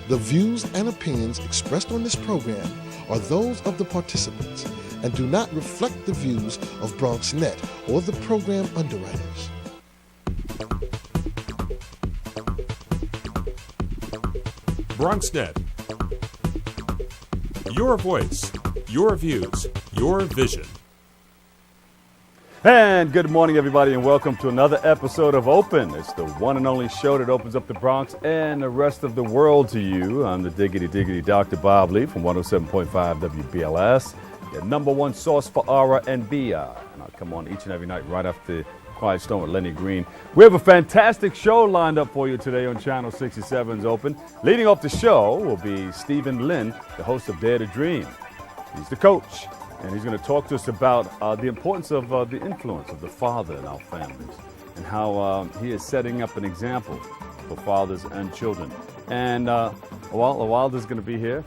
The views and opinions expressed on this program are those of the participants and do not reflect the views of BronxNet or the program underwriters. BronxNet. Your voice, your views, your vision. And good morning, everybody, and welcome to another episode of Open. It's the one and only show that opens up the Bronx and the rest of the world to you. I'm the diggity Dr. Bob Lee from 107.5 WBLS, the number one source for aura and BI. And I'll come on each and every night right after Quiet Storm with Lenny Green. We have a fantastic show lined up for you today on Channel 67's Open. Leading off the show will be Stephen Lynn, the host of Dare to Dream. He's the coach, and he's going to talk to us about the importance of the influence of the father in our families and how he is setting up an example for fathers and children. And Awilda's going to be here.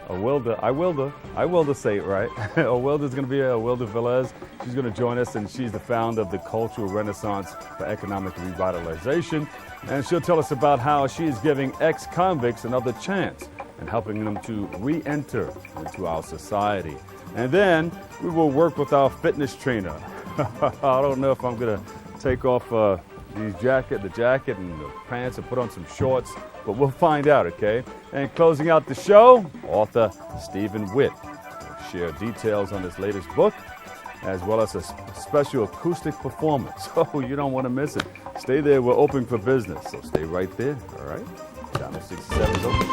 Awilda, say it right. Awilda's going to be here, Awilda Velez. She's going to join us, and she's the founder of the Cultural Renaissance for Economic Revitalization. And she'll tell us about how she is giving ex-convicts another chance and helping them to re-enter into our society. And then we will work with our fitness trainer. I don't know if I'm going to take off the jacket and the pants and put on some shorts, but we'll find out, okay? And closing out the show, author Stephen Witt will share details on his latest book, as well as a special acoustic performance. So you don't want to miss it. Stay there. We're open for business, so stay right there, all right? Channel 67 is open.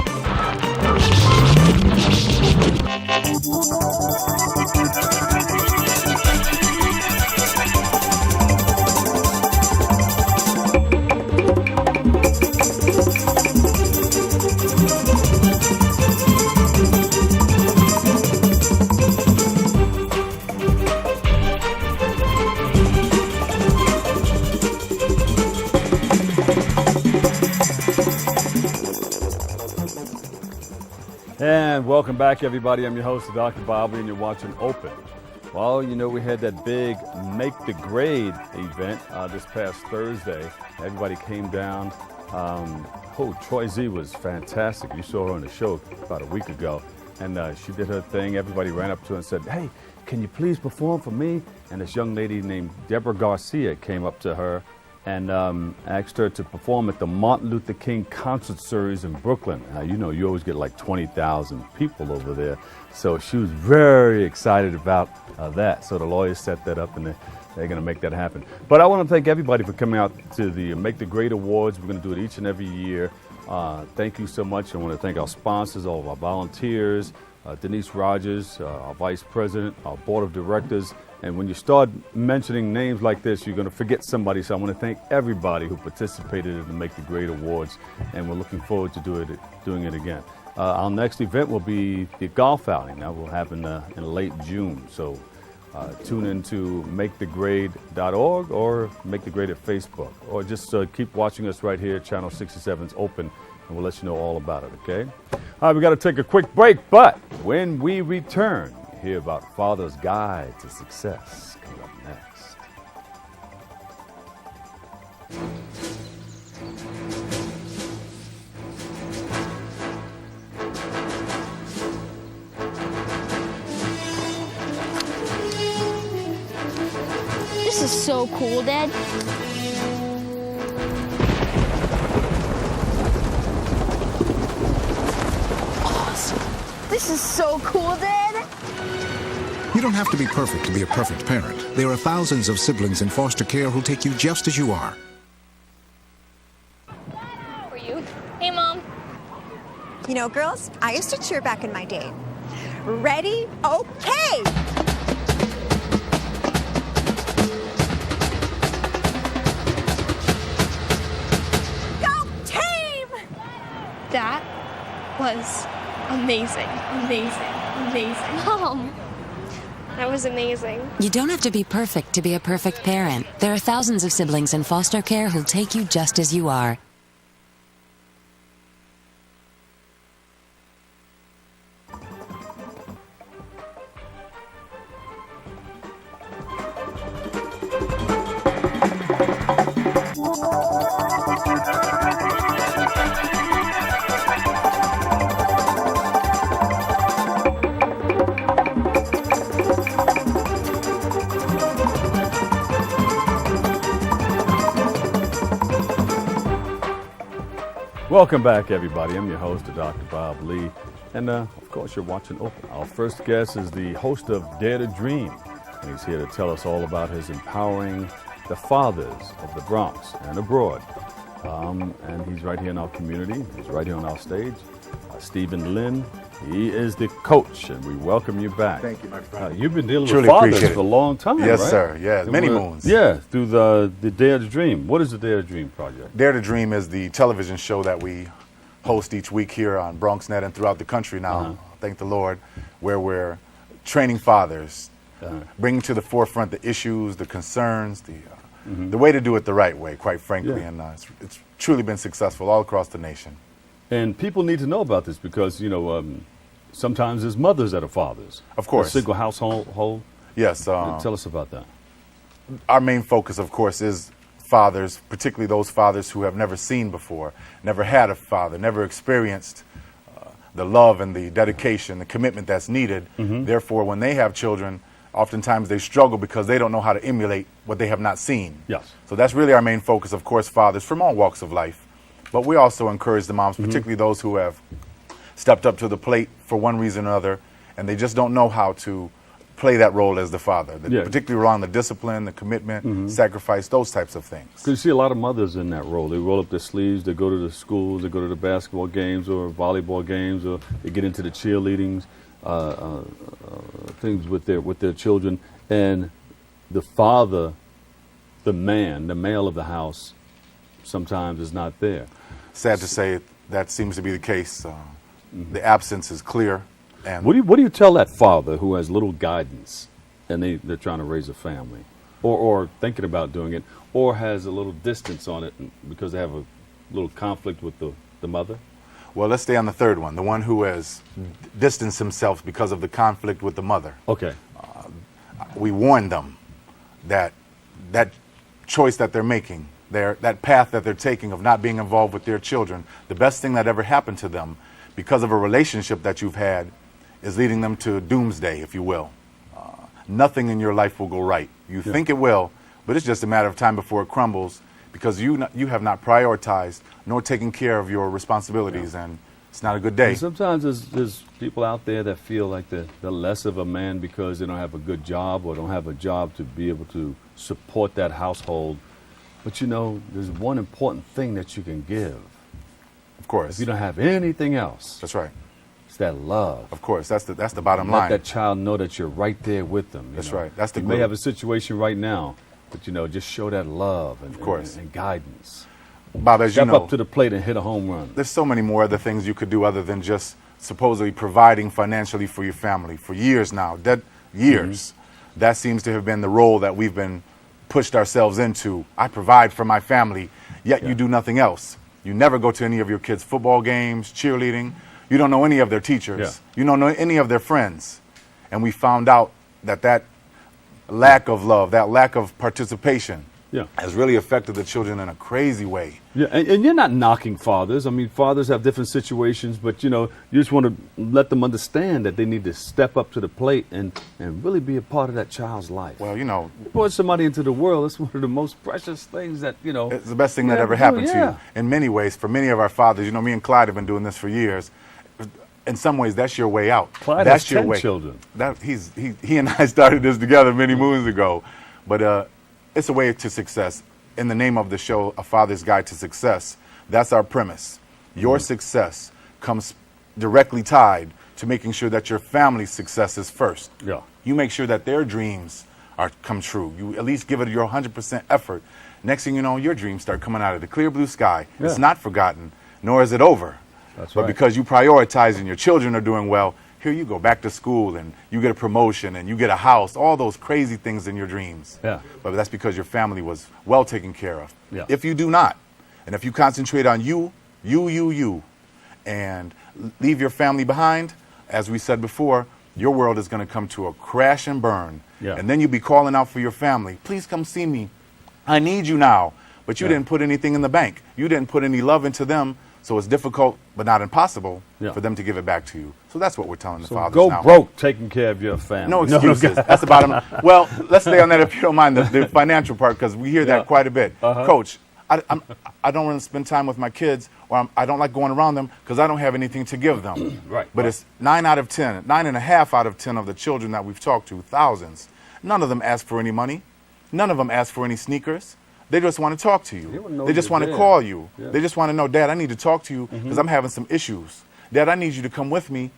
And welcome back, everybody. I'm your host, Dr. Bobby, and you're watching Open. Well, you know, we had that big Make the Grade event this past Thursday. Everybody came down. Troy Z was fantastic. You saw her on the show about a week ago. And she did her thing. Everybody ran up to her and said, "Hey, can you please perform for me?" And this young lady named Deborah Garcia came up to her and asked her to perform at the Martin Luther King Concert Series in Brooklyn. You know, you always get like 20,000 people over there. So she was very excited about that. So the lawyers set that up, and they're going to make that happen. But I want to thank everybody for coming out to the Make the Grade Awards. We're going to do it each and every year. Thank you so much. I want to thank our sponsors, all of our volunteers, Denise Rogers, our vice president, our board of directors. And when you start mentioning names like this, you're going to forget somebody. So I want to thank everybody who participated in the Make the Grade Awards, and we're looking forward to doing it again. Our next event will be the golf outing. That will happen in late June. So tune into makethegrade.org or Make the Grade at Facebook, or just keep watching us right here. Channel 67's Open, and we'll let you know all about it, okay? All right, we got to take a quick break, but when we return, hear about Father's Guide to Success coming up next. This is so cool, Dad. Awesome. This is so cool, Dad. You don't have to be perfect to be a perfect parent. There are thousands of siblings in foster care who'll take you just as you are. How are you? Hey, Mom. You know, girls, I used to cheer back in my day. Ready? Okay! Go team! That was amazing. Mom, that was amazing. You don't have to be perfect to be a perfect parent. There are thousands of siblings in foster care who'll take you just as you are. Welcome back, everybody. I'm your host, Dr. Bob Lee. And, of course, you're watching Open. Our first guest is the host of Dare to Dream. And he's here to tell us all about his empowering the fathers of the Bronx and abroad. And he's right here in our community. He's right here on our stage. Stephen Lynn. He is the coach, and we welcome you back. Thank you, my friend. You've been dealing Truly with fathers appreciate it. for a long time, Yes, right? sir. Yes, many moons. Yeah, through the Dare to Dream. What is the Dare to Dream project? Dare to Dream is the television show that we host each week here on BronxNet and throughout the country now, thank the Lord, where we're training fathers, bringing to the forefront the issues, the concerns, the way to do it the right way, quite frankly. Yeah. And it's truly been successful all across the nation. And people need to know about this because, sometimes there's mothers that are fathers. Of course. A single household. Yes. Tell us about that. Our main focus, of course, is fathers, particularly those fathers who have never seen before, never had a father, never experienced the love and the dedication, the commitment that's needed. Therefore, when they have children, oftentimes they struggle because they don't know how to emulate what they have not seen. Yes. So that's really our main focus, of course, fathers from all walks of life. But we also encourage the moms, particularly those who have stepped up to the plate for one reason or another, and they just don't know how to play that role as the father, particularly around the discipline, the commitment, sacrifice, those types of things. Because you see a lot of mothers in that role. They roll up their sleeves, they go to the schools, they go to the basketball games or volleyball games, or they get into the cheerleadings, things with their children. And the father, the male of the house, sometimes is not there. Sad to say, that seems to be the case. The absence is clear. And What do you tell that father who has little guidance and they're trying to raise a family or thinking about doing it or has a little distance on it because they have a little conflict with the mother? Well, let's stay on the third one, the one who has distanced himself because of the conflict with the mother. Okay. We warn them that that choice that they're making, that path that they're taking of not being involved with their children, the best thing that ever happened to them because of a relationship that you've had is leading them to doomsday, if you will. Nothing in your life will go right. You think it will, but it's just a matter of time before it crumbles because you have not prioritized nor taken care of your responsibilities, and it's not a good day. And sometimes there's people out there that feel like they're less of a man because they don't have a good job or don't have a job to be able to support that household. But there's one important thing that you can give. Of course. If you don't have anything else. That's right. It's that love. Of course, that's the bottom Let line. that child know that you're right there with them. That's right. That's the You may have a situation right now, but just show that love and, of course. and guidance. Bob, as Step you know, up to the plate and hit a home run. there's so many more other things you could do other than just supposedly providing financially for your family. For years now, years, that seems to have been the role that we've been pushed ourselves into. I provide for my family, yet you do nothing else. You never go to any of your kids' football games, cheerleading. You don't know any of their teachers. Yeah. You don't know any of their friends. And we found out that lack of love, that lack of participation has really affected the children in a crazy way. Yeah, and you're not knocking fathers. I mean, fathers have different situations, but you just want to let them understand that they need to step up to the plate and really be a part of that child's life. Well, you brought somebody into the world. It's one of the most precious things that it's the best thing that ever happened to you. In many ways, for many of our fathers, me and Clyde have been doing this for years. In some ways, that's your way out. Clyde that's has your 10 way. children. He and I started this together many moons ago, but it's a way to success. In the name of the show, A Father's Guide to Success, that's our premise. Your success comes directly tied to making sure that your family's success is first. Yeah. You make sure that their dreams come true. You at least give it your 100% effort. Next thing you know, your dreams start coming out of the clear blue sky. Yeah. It's not forgotten, nor is it over. That's but right. because you prioritize and your children are doing well, here you go back to school and you get a promotion and you get a house, all those crazy things in your dreams. Yeah. But that's because your family was well taken care of. Yeah. If you do not, and if you concentrate on you, and leave your family behind, as we said before, your world is going to come to a crash and burn. Yeah. And then you'll be calling out for your family, please come see me. I need you now. But you didn't put anything in the bank. You didn't put any love into them. So it's difficult, but not impossible, for them to give it back to you. So that's what we're telling the fathers go now. broke taking care of your family. No excuses. That's the bottom line. Well, let's stay on that if you don't mind, the financial part, because we hear that quite a bit. Coach, I don't want to spend time with my kids, or I don't like going around them because I don't have anything to give them. Right. But it's 9.5 out of 10 of the children that we've talked to, thousands, none of them ask for any money. None of them ask for any sneakers. They just want to talk to you. They just want to call you. Yeah. They just want to know, Dad, I need to talk to you because I'm having some issues. Dad, I need you to come with me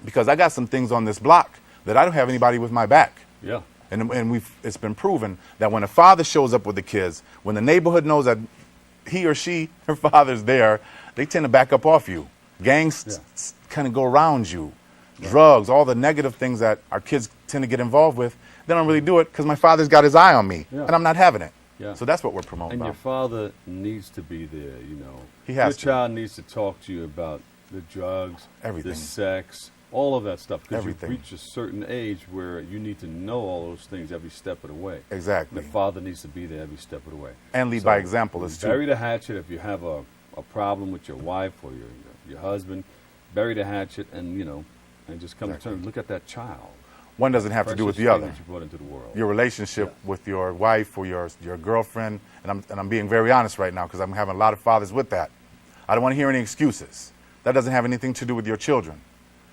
because I got some things on this block that I don't have anybody with my back. Yeah. And it's been proven that when a father shows up with the kids, when the neighborhood knows that he or she, her father's there, they tend to back up off you. Gangs kind of go around you. Drugs, all the negative things that our kids tend to get involved with, they don't really do it because my father's got his eye on me, and I'm not having it. Yeah. So that's what we're promoting. And your father needs to be there, you know. He has to. Your child needs to talk to you about the drugs, Everything. the sex, all of that stuff. Because you Everything. reach a certain age where you need to know all those things every step of the way. Exactly. The father needs to be there every step of the way. And lead by example is bury too. the hatchet if you have a problem with your wife or your husband. Bury the hatchet and, you know, and just come to terms. Look at that child. One doesn't have to do with the Precious thing other. that you brought into the world. Your relationship with your wife or your girlfriend, and I'm being very honest right now because I'm having a lot of fathers with that. I don't want to hear any excuses. That doesn't have anything to do with your children.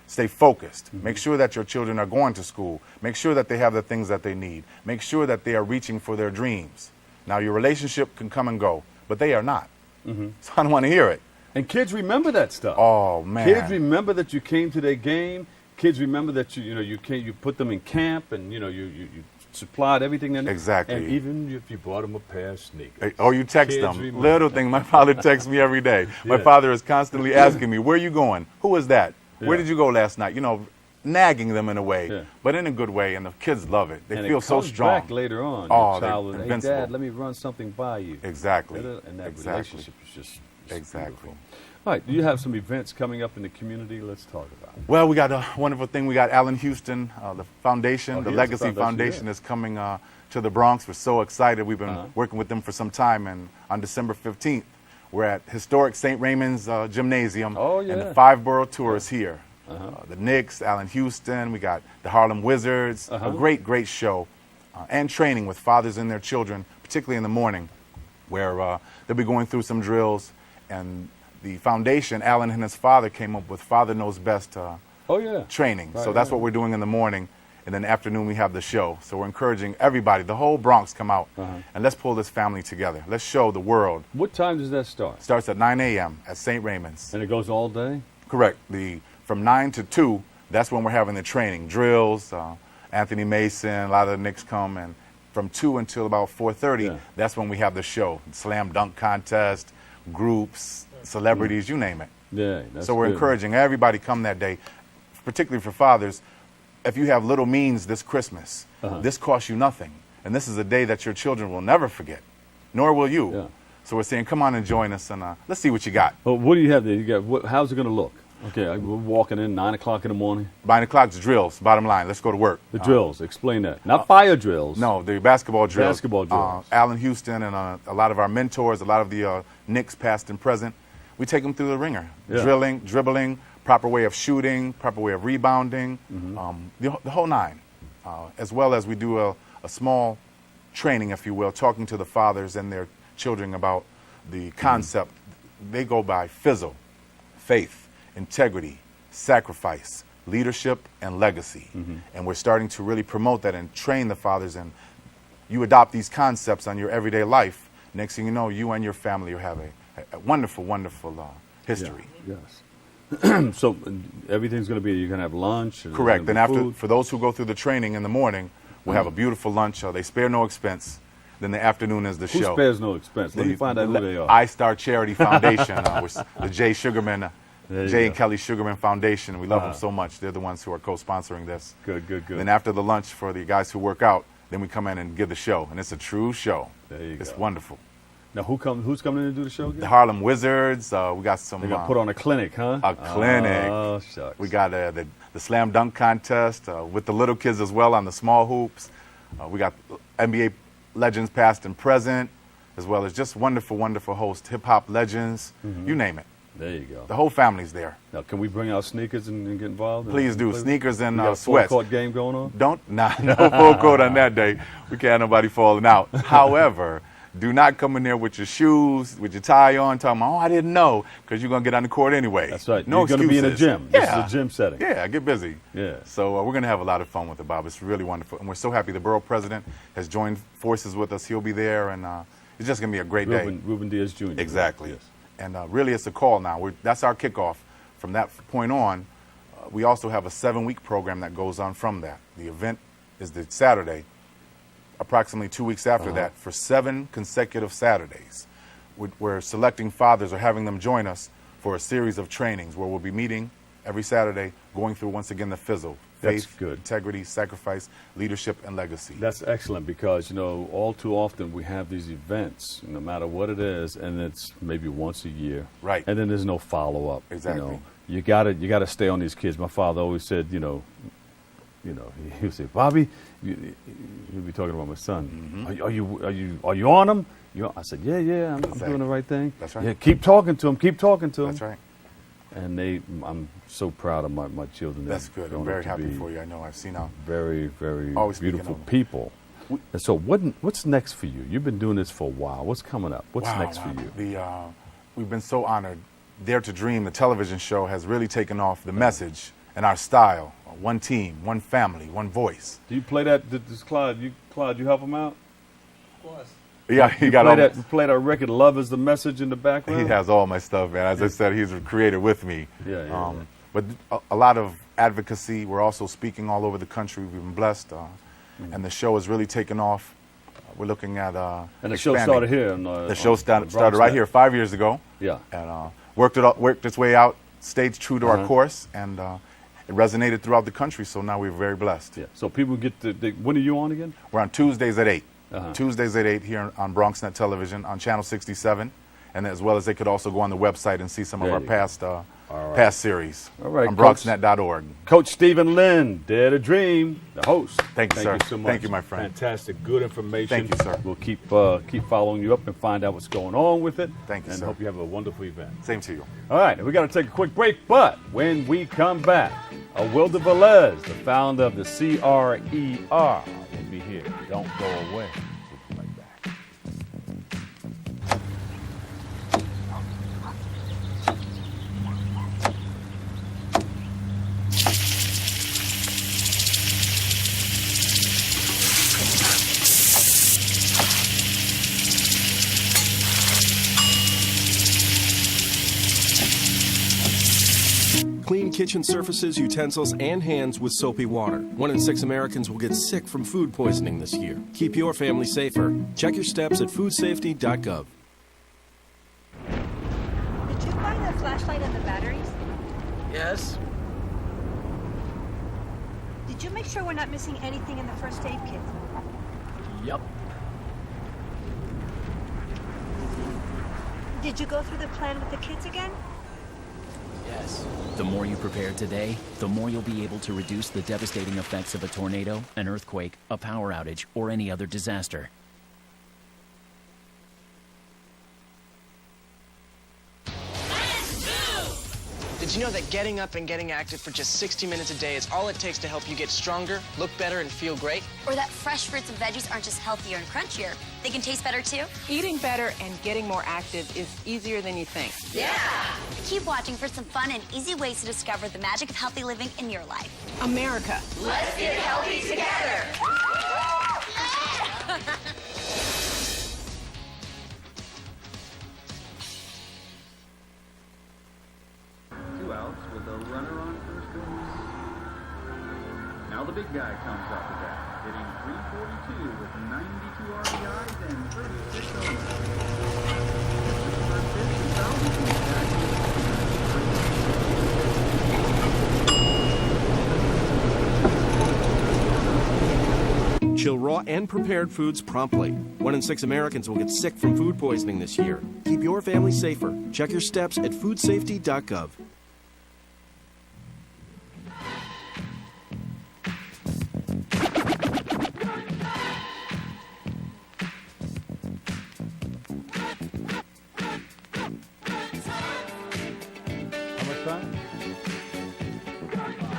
Stay focused. Make sure that your children are going to school. Make sure that they have the things that they need. Make sure that they are reaching for their dreams. Now, your relationship can come and go, but they are not. So I don't want to hear it. And kids remember that stuff. Oh, man. Kids remember that you came to their game. Kids remember that you put them in camp and you supplied everything they need. Exactly. And even if you bought them a pair of sneakers. Or you text Kids them. remember. Little thing. My father texts me every day. My Yeah. father is constantly asking me, where are you going? Who is that? Where Yeah. did you go last night? You know, nagging them in a way, Yeah. but in a good way, and the kids love it. They And feel it so comes strong. back later on. Oh, Your they're child will, hey, invincible. Dad, let me run something by you. Exactly. And that Exactly. relationship is just Exactly. beautiful. All right, do you have some events coming up in the community? Let's talk about it. Well, we got a wonderful thing. We got Allen Houston, the foundation, Oh, the he has a Legacy foundation, Foundation yeah. is coming to the Bronx. We're so excited. We've been working with them for some time, and on December 15th, we're at historic St. Raymond's Gymnasium, Oh, yeah. and the 5 borough tour is here. The Knicks, Allen Houston, we got the Harlem Wizards, a great, great show, and training with fathers and their children, particularly in the morning, where they'll be going through some drills. And the foundation, Allen and his father came up with Father Knows Best training. Right, So that's right. what we're doing in the morning. And in the afternoon, we have the show. So we're encouraging everybody, the whole Bronx, come out, and let's pull this family together. Let's show the world. What time does that start? Starts at 9 a.m. at St. Raymond's. And it goes all day? Correct. From 9 to 2, that's when we're having the training. Drills, Anthony Mason, a lot of the Knicks come. And from 2 until about 4:30, that's when we have the show. Slam dunk contest, groups, celebrities, you name it. Yeah, that's So we're good. encouraging everybody come that day, particularly for fathers. If you have little means this Christmas, this costs you nothing. And this is a day that your children will never forget, nor will you. Yeah. So we're saying, come on and join us, and let's see what you got. Well, what do you have there? How's it going to look? Okay, we're walking in 9 o'clock in the morning. 9 o'clock's drills, bottom line. Let's go to work. The drills, explain that. Not fire drills. No, the basketball drills. Basketball drills. Allen Houston and a lot of our mentors, a lot of the Knicks past and present, we take them through the ringer. Yeah. Drilling, dribbling, proper way of shooting, proper way of rebounding, the whole nine. As well as we do a small training, if you will, talking to the fathers and their children about the concept. They go by FIZZLE, faith, integrity, sacrifice, leadership, and legacy. And we're starting to really promote that and train the fathers. And you adopt these concepts on your everyday life. Next thing you know, you and your family will have a wonderful, wonderful history. Yes. So everything's going to be, you're going to have lunch? and Correct. there's And gonna be after, food? for those who go through the training in the morning, we'll have a beautiful lunch. They spare no expense. Then the afternoon is the Who show. spares no expense? Let me find out who they are. iStar Charity Foundation, the Jay Sugarman, There you Jay go. and Kelly Sugarman Foundation. We love them so much. They're the ones who are co-sponsoring this. Good. Then after the lunch for the guys who work out, then we come in and give the show, and it's a true show. There you It's go. wonderful. Now, who's coming in to do the show again? The Harlem Wizards. We got some. They're going to put on a clinic, huh? a clinic. Oh, shucks. We got the slam dunk contest with the little kids as well on the small hoops. We got NBA legends past and present, as well as just wonderful, wonderful hosts, hip hop legends, you name it. There you go. The whole family's there. Now, can we bring our sneakers and get involved? Please do. Sneakers and We got a sweats. full court game going on? No full court on that day. We can't have nobody falling out. However, Do not come in there with your shoes, with your tie on, talking about, oh, I didn't know, because you're going to get on the court anyway. That's right. No You're going to be in a excuses. gym. This is a gym setting. Yeah, get busy. Yeah. So we're going to have a lot of fun with it, Bob. It's really wonderful. And we're so happy the borough president has joined forces with us. He'll be there, and it's just going to be a great day. Ruben Diaz Jr. Exactly. Yes. And really, it's a call now. That's our kickoff. From that point on, we also have a 7-week program that goes on from that. The event is the Saturday, approximately 2 weeks after that, for 7 consecutive Saturdays. We're selecting fathers or having them join us for a series of trainings where we'll be meeting every Saturday, going through, once again, the FISL. That's Faith, good. integrity, sacrifice, leadership, and legacy. That's excellent because, all too often we have these events, no matter what it is, and it's maybe once a year. Right. And then there's no follow-up. Exactly. You gotta stay on these kids. My father always said, he would say, Bobby, he'd be talking about my son. Mm-hmm. Are you on them? I said, yeah, I'm doing the right thing. That's right. Yeah, keep talking to them. That's right. And I'm so proud of my children. That's good. I'm very happy for you. I know I've seen how very, very always beautiful people. And so what's next for you? You've been doing this for a while. What's coming up? What's next for you? We've been so honored. Dare to Dream, the television show, has really taken off the message and our style. One team, one family, one voice. Do you play that? Does Claude, you help him out? Of course. Yeah, he got all play that record. Love is the message in the background. He has all my stuff, man. As I said, he's a creator with me. Yeah. But a lot of advocacy. We're also speaking all over the country. We've been blessed, and the show has really taken off. We're looking at and the show started here. The show started right here 5 years ago. Yeah. And worked its way out, stayed true to our course, and it resonated throughout the country. So now we're very blessed. Yeah. So people get when are you on again? We're on Tuesdays at 8. Uh-huh. Tuesdays at 8 here on BronxNet Television on Channel 67, and as well as they could also go on the website and see some of our past series all right, on BronxNet.org. Coach Stephen Lynn, Dare to Dream, the host. Thank you, sir. Thank you so much. Thank you, my friend. Fantastic, good information. Thank you, sir. We'll keep following you up and find out what's going on with it. Thank you, and sir. hope you have a wonderful event. Same to you. All right, we got to take a quick break, but when we come back, Wilder Velez, the founder of the CRER, will be here. Don't go away. We'll be right back. Clean kitchen surfaces, utensils, and hands with soapy water. 1 in 6 Americans will get sick from food poisoning this year. Keep your family safer. Check your steps at foodsafety.gov. Did you find the flashlight and the batteries? Yes. Did you make sure we're not missing anything in the first aid kit? Yup. Did you go through the plan with the kids again? Yes. The more you prepare today, the more you'll be able to reduce the devastating effects of a tornado, an earthquake, a power outage, or any other disaster. Did you know that getting up and getting active for just 60 minutes a day is all it takes to help you get stronger, look better, and feel great? Or that fresh fruits and veggies aren't just healthier and crunchier, they can taste better too? Eating better and getting more active is easier than you think. Yeah! Keep watching for some fun and easy ways to discover the magic of healthy living in your life. America. Let's get healthy together! Outs with a runner on first base. Now the big guy comes up to bat, hitting .342 with 92 RBIs and 36 homers. Chill raw and prepared foods promptly. 1 in 6 Americans will get sick from food poisoning this year. Keep your family safer. Check your steps at foodsafety.gov.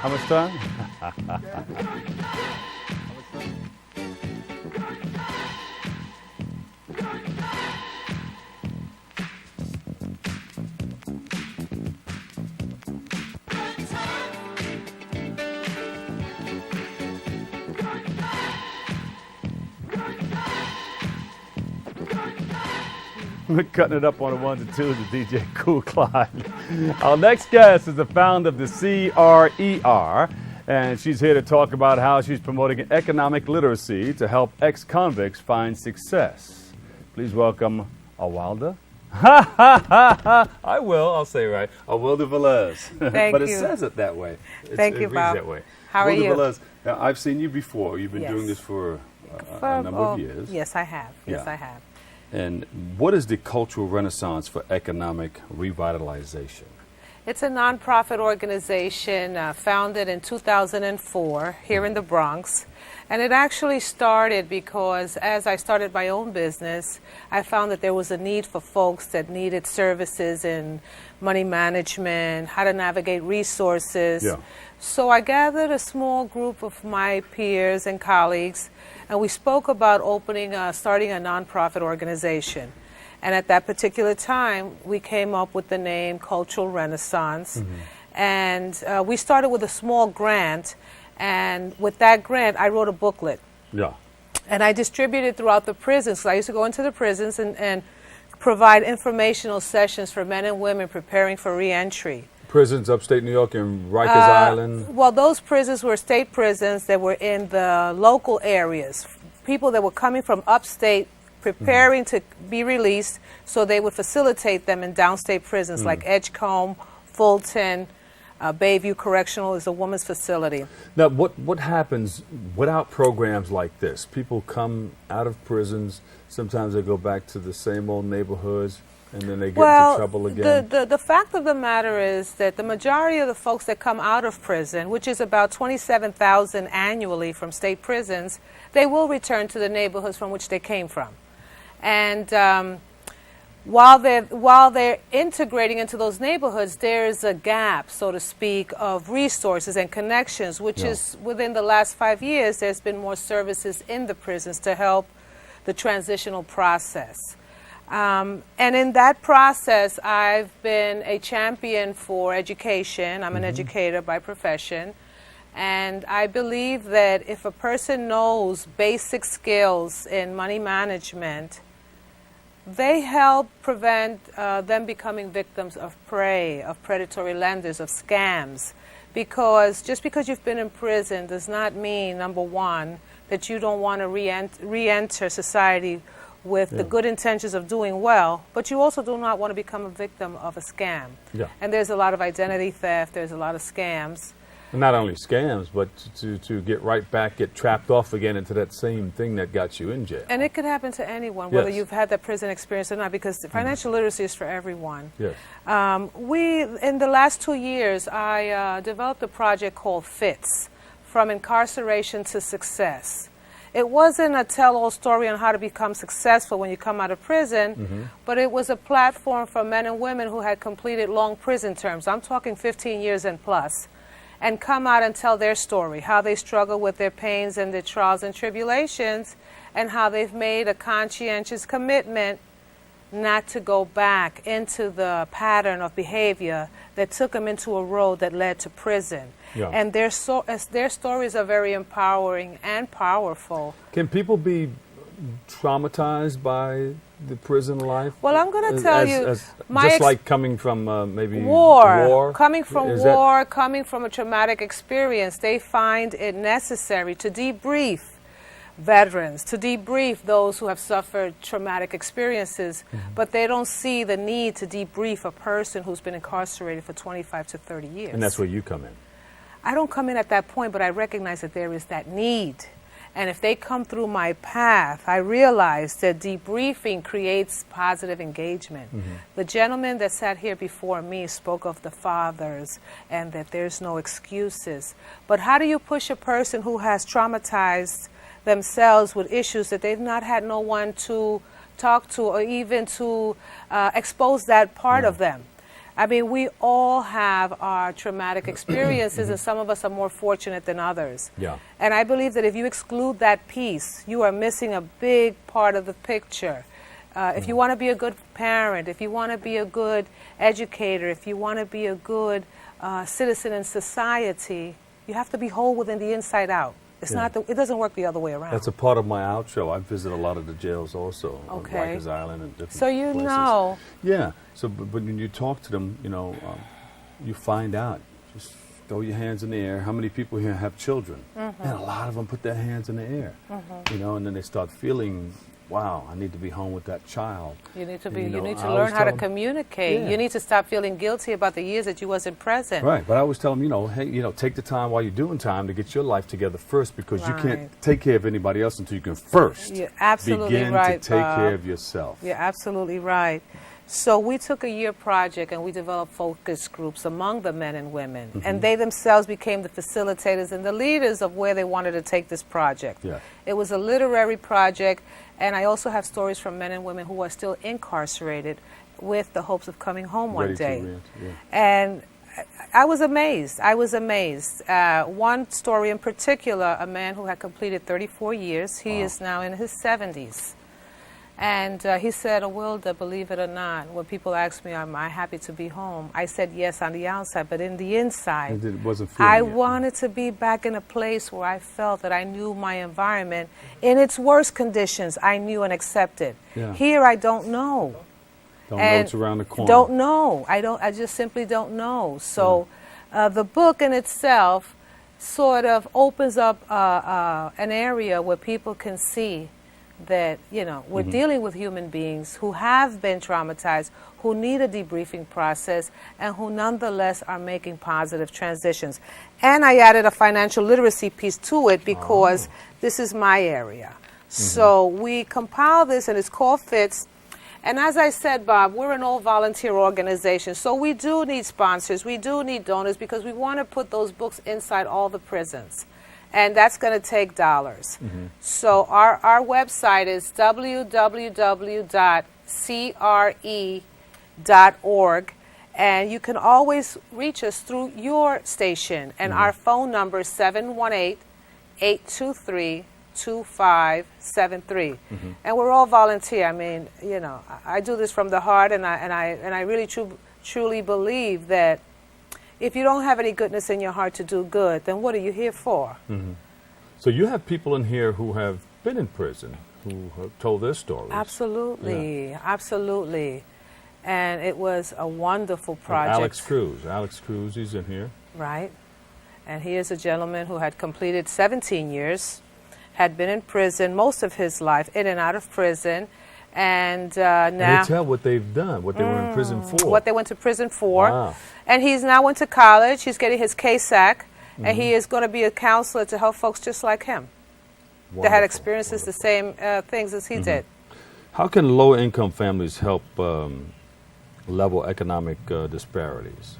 How much time? We're cutting it up on the ones and twos with DJ Kool Clyde. Our next guest is the founder of the CRER, and she's here to talk about how she's promoting economic literacy to help ex-convicts find success. Please welcome Awalda. I'll say it right. Awalda Velez. Thank but it you. says it that way. Thank you, reads Bob. that way. How are Awalda you? Velez. Now, I've seen you before. You've been Yes. doing this for a number of years. Yes, I have. Yes, Yeah. I have. And what is the Cultural Renaissance for Economic Revitalization? It's a nonprofit organization founded in 2004 here in the Bronx. And it actually started because as I started my own business, I found that there was a need for folks that needed services in money management, how to navigate resources. Yeah. So I gathered a small group of my peers and colleagues, and we spoke about starting a nonprofit organization. And at that particular time, we came up with the name Cultural Renaissance. And we started with a small grant. And with that grant, I wrote a booklet. Yeah. And I distributed throughout the prisons. So I used to go into the prisons and provide informational sessions for men and women preparing for reentry. Prisons upstate New York and Rikers Island? Well, those prisons were state prisons that were in the local areas. People that were coming from upstate preparing to be released, so they would facilitate them in downstate prisons like Edgecombe, Fulton, Bayview Correctional is a women's facility. Now, what happens without programs like this? People come out of prisons, sometimes they go back to the same old neighborhoods, and then they get into trouble again. The fact of the matter is that the majority of the folks that come out of prison, which is about 27,000 annually from state prisons, they will return to the neighborhoods from which they came from. And while they're integrating into those neighborhoods, there's a gap, so to speak, of resources and connections, which is within the last 5 years, there's been more services in the prisons to help the transitional process. And in that process, I've been a champion for education. I'm an educator by profession. And I believe that if a person knows basic skills in money management, they help prevent them becoming victims of prey, of predatory lenders, of scams. Because just because you've been in prison does not mean, number one, that you don't want to re-enter society with the good intentions of doing well, but you also do not want to become a victim of a scam. Yeah. And there's a lot of identity theft, there's a lot of scams. Not only scams, but to get right back, get trapped off again into that same thing that got you in jail. And it could happen to anyone, whether Yes. you've had that prison experience or not, because financial literacy is for everyone. Yes. In the last 2 years, I developed a project called FITS, From Incarceration to Success. It wasn't a tell-all story on how to become successful when you come out of prison, but it was a platform for men and women who had completed long prison terms. I'm talking 15 years and plus, and come out and tell their story, how they struggle with their pains and their trials and tribulations, and how they've made a conscientious commitment not to go back into the pattern of behavior that took them into a road that led to prison. Yeah. And their stories are very empowering and powerful. Can people be traumatized by the prison life? Well, I'm going to tell you, just like coming from maybe war, coming from Is war, coming from a traumatic experience, they find it necessary to debrief veterans, to debrief those who have suffered traumatic experiences, but they don't see the need to debrief a person who's been incarcerated for 25 to 30 years. And that's where you come in. I don't come in at that point, but I recognize that there is that need. And if they come through my path, I realize that debriefing creates positive engagement. The gentleman that sat here before me spoke of the fathers and that there's no excuses. But how do you push a person who has traumatized themselves with issues that they've not had no one to talk to or even to expose that part of them? I mean, we all have our traumatic experiences, and some of us are more fortunate than others. Yeah. And I believe that if you exclude that piece, you are missing a big part of the picture. If you want to be a good parent, if you want to be a good educator, if you want to be a good citizen in society, you have to be whole within the inside out. It's not. It doesn't work the other way around. That's a part of my outro. I visit a lot of the jails also, on Rikers Island and different So you places. know. Yeah. So, but when you talk to them, you know, you find out. Just throw your hands in the air. How many people here have children? And a lot of them put their hands in the air. You know, and then they start feeling, wow, I need to be home with that child. You need to be. And, you need I to always learn how to tell 'em, communicate. Yeah. You need to stop feeling guilty about the years that you wasn't present. Right, but I always tell them, you know, hey, you know, take the time while you're doing time to get your life together first, because you can't Right. take care of anybody else until you can first You're absolutely begin right, to take Bob. care of yourself. You're absolutely right. So we took a year project and we developed focus groups among the men and women. And they themselves became the facilitators and the leaders of where they wanted to take this project. Yeah. It was a literary project, and I also have stories from men and women who are still incarcerated with the hopes of coming home one Ready to day. rent, yeah. And I was amazed. I was amazed. One story in particular, a man who had completed 34 years. He is now in his 70s. And he said, Awilda, believe it or not, when people ask me, am I happy to be home? I said yes on the outside, but in the inside, It wasn't feeling I it. wanted to be back in a place where I felt that I knew my environment. In its worst conditions, I knew and accepted. Yeah. Here, I don't know. Don't know And what's around the corner. Don't know. I just simply don't know. So the book in itself sort of opens up an area where people can see that, you know, we're dealing with human beings who have been traumatized, who need a debriefing process, and who nonetheless are making positive transitions. And I added a financial literacy piece to it because this is my area. So we compile this, and it's called FITS. And as I said, Bob, we're an all-volunteer organization, so we do need sponsors, we do need donors, because we want to put those books inside all the prisons. And that's going to take dollars. So our website is www.cre.org, and you can always reach us through your station. And our phone number is 718-823-2573. And we're all volunteer. I mean, you know, I do this from the heart, and I really truly believe that if you don't have any goodness in your heart to do good, then what are you here for? So you have people in here who have been in prison, who have told their stories. Absolutely, absolutely. And it was a wonderful And project. Alex Cruz, he's in here. Right. And he is a gentleman who had completed 17 years, had been in prison most of his life, in and out of prison. And now... And they tell what they've done, what they were in prison for. What they went to prison for. Wow. And he's now went to college. He's getting his KSAC. And he is going to be a counselor to help folks just like him that had experiences the same things as he did. How can low-income families help level economic disparities?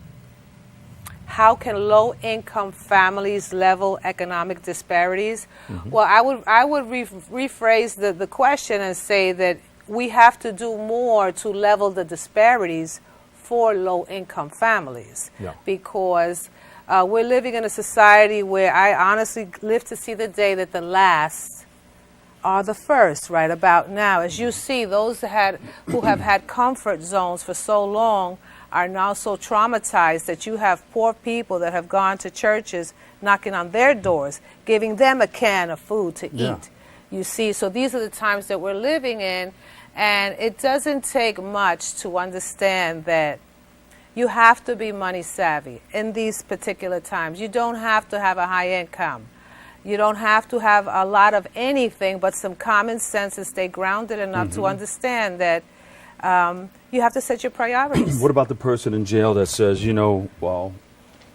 How can low-income families level economic disparities? Well, I would rephrase the question and say that we have to do more to level the disparities for low-income families, because we're living in a society where I honestly live to see the day that the last are the first right about now. As you see, those who have had comfort zones for so long are now so traumatized that you have poor people that have gone to churches knocking on their doors, giving them a can of food to eat. You see, so these are the times that we're living in, and it doesn't take much to understand that you have to be money savvy in these particular times. You don't have to have a high income. You don't have to have a lot of anything but some common sense and stay grounded enough to understand that you have to set your priorities. What about the person in jail that says, you know, well,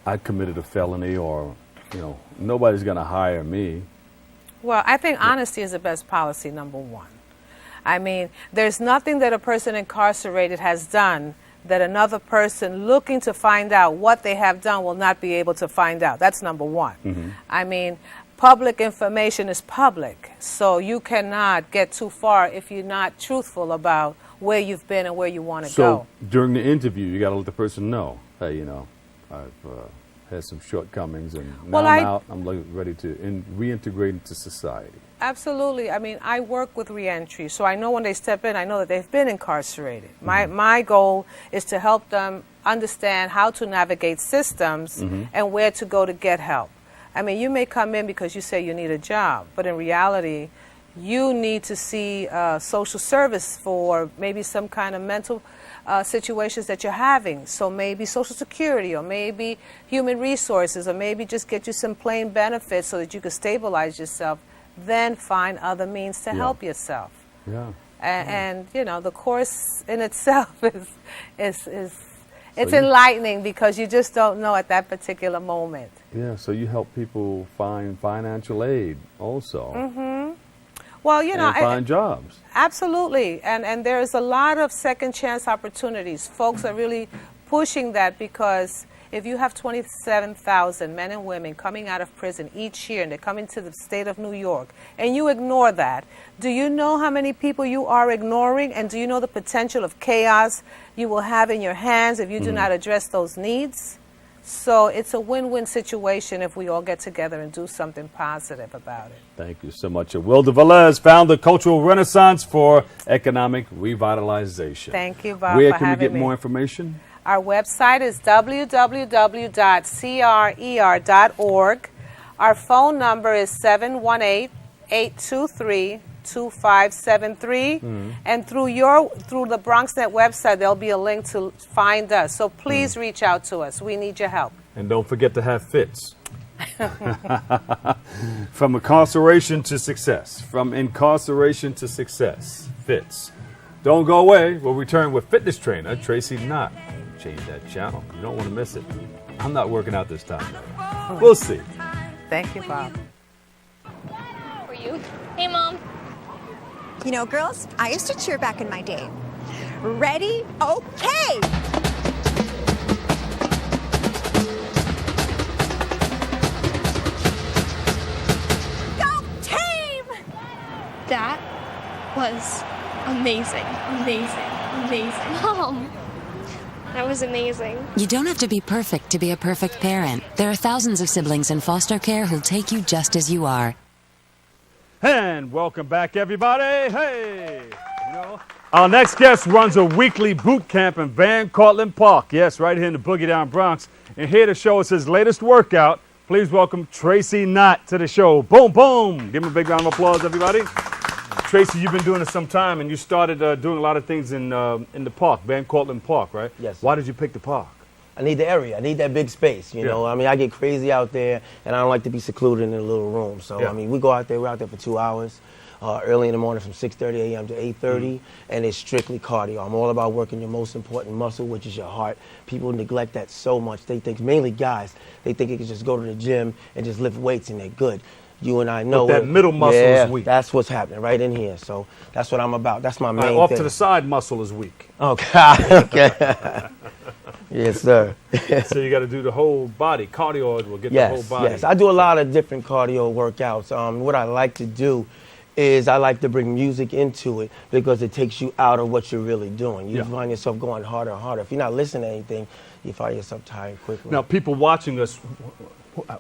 I committed a felony, or, you know, nobody's going to hire me? Well, I think honesty is the best policy, number one. I mean, there's nothing that a person incarcerated has done that another person looking to find out what they have done will not be able to find out. That's number one. I mean, public information is public, so you cannot get too far if you're not truthful about where you've been and where you want to go. So during the interview, you got to let the person know, hey, you know, I've had some shortcomings, and now I'm out. I'm ready to reintegrate into society. Absolutely. I mean, I work with reentry, so I know when they step in, I know that they've been incarcerated. My goal is to help them understand how to navigate systems and where to go to get help. I mean, you may come in because you say you need a job, but in reality, you need to see social service for maybe some kind of mental situations that you're having. So maybe Social Security, or maybe Human Resources, or maybe just get you some plain benefits so that you can stabilize yourself, then find other means to help yourself. Yeah. And you know, the course in itself is it's enlightening because you just don't know at that particular moment. Yeah, so you help people find financial aid also. Mm-hmm. Well, you know, and find jobs. Absolutely, and there's a lot of second chance opportunities. Folks are really pushing that because if you have 27,000 men and women coming out of prison each year and they're coming to the state of New York, and you ignore that, do you know how many people you are ignoring? And do you know the potential of chaos you will have in your hands if you do not address those needs? So it's a win-win situation if we all get together and do something positive about it. Thank you so much. Wilda Velez, founder Cultural Renaissance for Economic Revitalization. Thank you, Bob, Where for can we having get me. more information? Our website is www.crer.org. Our phone number is 718-823-2573. And through the BronxNet website, there'll be a link to find us. So please reach out to us. We need your help. And don't forget to have fits. From incarceration to success. From incarceration to success. Fits. Don't go away. We'll return with fitness trainer Tracy Knott. Change that channel. You don't want to miss it. I'm not working out this time, though. We'll see. Thank you, Bob. How are you? Hey, Mom. You know, girls, I used to cheer back in my day. Ready? Okay! Go team! That was amazing. Mom, that was amazing. You don't have to be perfect to be a perfect parent. There are thousands of siblings in foster care who'll take you just as you are. And welcome back, everybody. Hey, you know, our next guest runs a weekly boot camp in Van Cortlandt Park. Yes, right here in the Boogie Down Bronx. And here to show us his latest workout, please welcome Tracy Knott to the show. Boom, boom. Give him a big round of applause, everybody. Tracy, you've been doing this some time, and you started doing a lot of things in the park, Van Cortlandt Park, right? Yes. Why did you pick the park? I need the area. I need that big space, you know. I mean, I get crazy out there, and I don't like to be secluded in a little room. So, I mean, we're out there for 2 hours, early in the morning from 6:30 a.m. to 8:30, and it's strictly cardio. I'm all about working your most important muscle, which is your heart. People neglect that so much. They think, mainly guys, they think they can just go to the gym and just lift weights and they're good. You and I know that middle muscle is weak. That's what's happening right in here. So that's what I'm about. That's my main off thing. to the side muscle is weak. Okay. Okay. Yes, sir. So you got to do the whole body. Cardio will get the whole body. Yes, I do a lot of different cardio workouts. What I like to do is I like to bring music into it because it takes you out of what you're really doing. You find yourself going harder and harder. If you're not listening to anything, you find yourself tired quickly. Now, people watching us,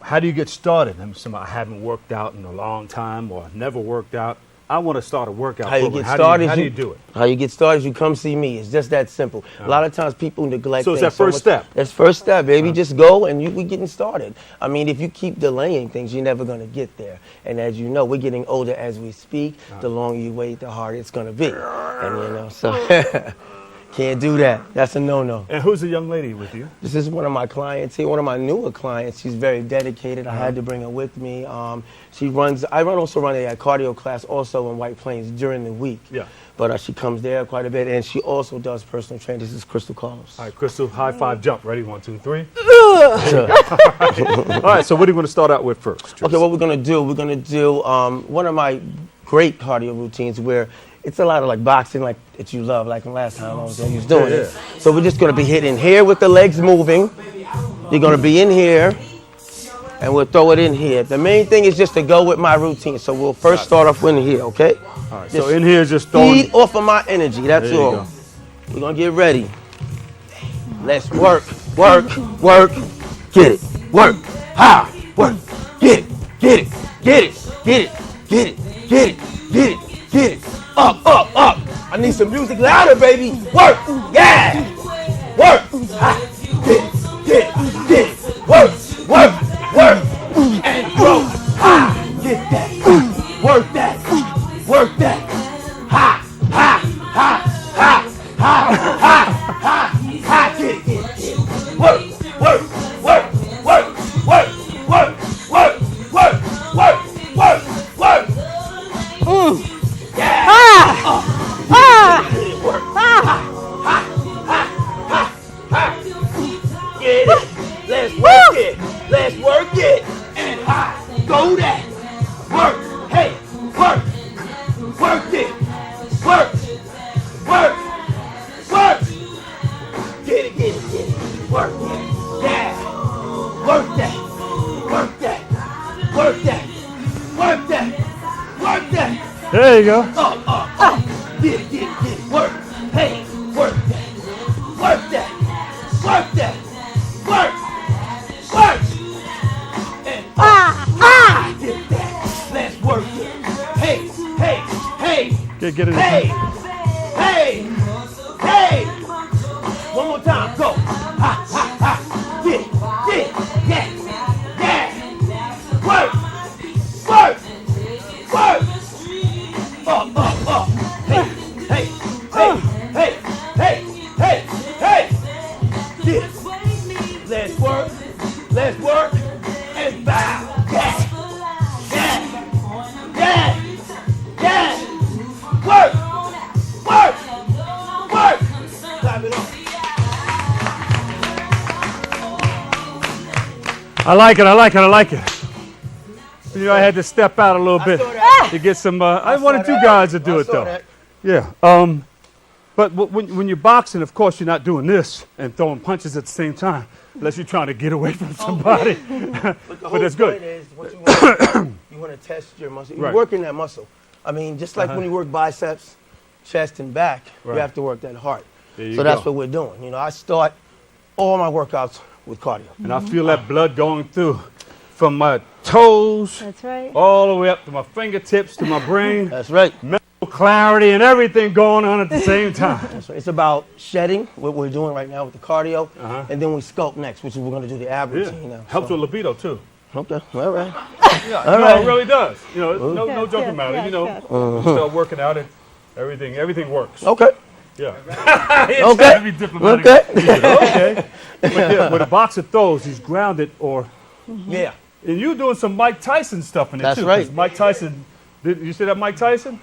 how do you get started? I mean, I haven't worked out in a long time or never worked out. I want to start a workout How you program. get started? How do you do it? How you get started is you come see me. It's just that simple. A lot of times people neglect. So it's things that first step. That's first step, baby. Just go and we getting started. I mean, if you keep delaying things, you're never going to get there. And as you know, we're getting older as we speak. The longer you wait, the harder it's going to be. And you know, so can't do that. That's a no-no. And who's the young lady with you? This is one of my clients here, one of my newer clients. She's very dedicated. I had to bring her with me. I also run a cardio class also in White Plains during the week. Yeah. But she comes there quite a bit, and she also does personal training. This is Crystal Carlos. All right, Crystal, high five, jump. Ready? 1, 2, 3. All right, so what are you going to start out with first, Tracy? Okay, what we're going to do, one of my great cardio routines where it's a lot of like boxing, like that you love, like the last time I was there, you was doing it. So we're just going to be hitting here with the legs moving. You're going to be in here, and we'll throw it in here. The main thing is just to go with my routine. So we'll first start off in here, okay? All right, so in here, just throwing. Feed off of my energy, that's all. We're going to get ready. Let's work, work, work. Get it, work, ha, work. Get it, get it, get it, get it, get it, get it, get it, get it. Up, up, up. I need some music louder, baby. Work, yeah. Work, ha, get it, get it, get it. Work, work, work. And Get it. Let's work it. Let's work it. And high. Go that. Work. Hey. Work. Work it. Work. Work. Work. Get it. Get it. Get it. Work it. Yeah. Work that. Work that. Work that. Work that. Work that. There you go. Get it. Get it. Get it. Work. Hey. Work that. Work that. Work that. Work. Work. And get that. Let's work it. Hey. Hey. Hey. Get it. Hey. Hey. Hey. One more time. Go. Ha. Ha. Ha. Get it. Get it. Yeah. Yeah. Work. Work. Work. Up. Hey. Hey. Hey. Hey. Hey. Hey. Hey. Get it. Let's work. Let's work. And bow. Yeah. Yeah. Yeah. Yeah. Work. Work. Work. Clap it up. I like it. I like it. I like it. You know, I had to step out a little bit to get some. I wanted you guys to do it though. Yeah. But when you're boxing, of course, you're not doing this and throwing punches at the same time, unless you're trying to get away from somebody. But that's good. Is what you want to test your muscle. You're Right. working that muscle. I mean, just like when you work biceps, chest, and back, Right. you have to work that heart. There you So that's go. what we're doing. You know, I start all my workouts with cardio. And I feel that blood going through from my toes That's right. all the way up to my fingertips to my brain. That's right. Mental clarity and everything going on at the same time. That's right. It's about shedding, what we're doing right now with the cardio, and then we sculpt next, which is we're going to do the ab routine now. Helps with libido too. Okay, all right. Yeah, All no, right. it really does. You know, it's no Yes, joking yes, about it. yes, You know, yes. you start working out and everything works. Okay. Yeah. Okay. Trying to be diplomatic. Okay. Okay. But yeah, when a boxer throws, he's grounded or. Yeah. And you're doing some Mike Tyson stuff in it That's too. right. 'cause Mike Tyson, did you see that Mike Tyson?